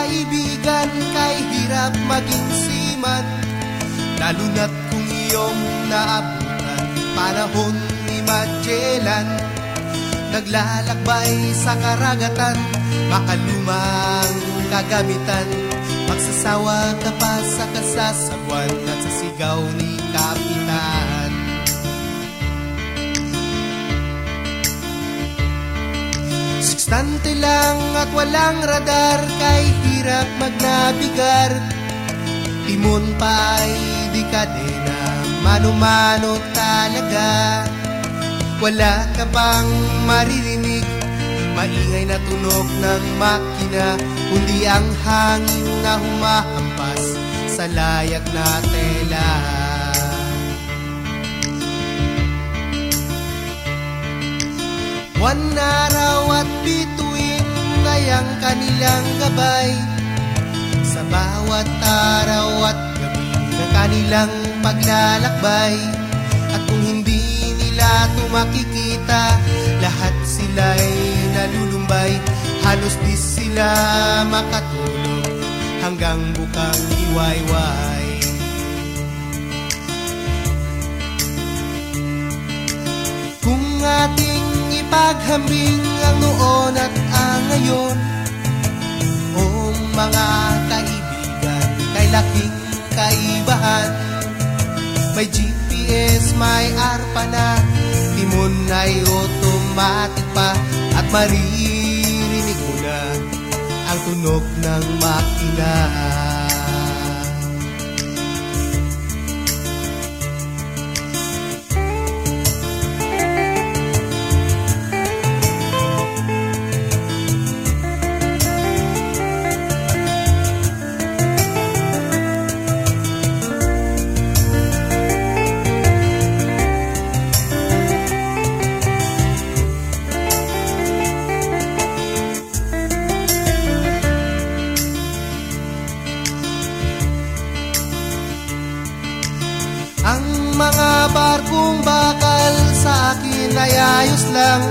kaibigan, kay hirap maging seaman, lalo na't kung iyong naabutan panahon ni Magellan. Naglalakbay sa karagatan, makalumang kagamitan, magsasawa ka pa sa kasasagwan at sa sigaw ni Kapitan. Sikstante lang at walang radar, kay hirap magnabigar, timon pa ay di kadena, mano-mano talaga. Wala ka bang maririnig, maingay na tunog ng makina, kundi ang hangin na humahampas sa layak na tela. Buwan, araw at bituin ay ang kanilang gabay, sa bawat araw at gabi ng kanilang paglalakbay. At kung hindi nila ito makikita, lahat sila'y nalulumbay, halos di sila makatulog hanggang bukang iwayway. Kung ating ipaghambing ang noon at ang ngayon, o mga kaibigan, kay laking kaibahan. May GPS, may ARPA na, timon ay automatic pa, at maririnig mo na ang tunog ng makina. Ang mga barkong bakal sa akin ay ayos lang,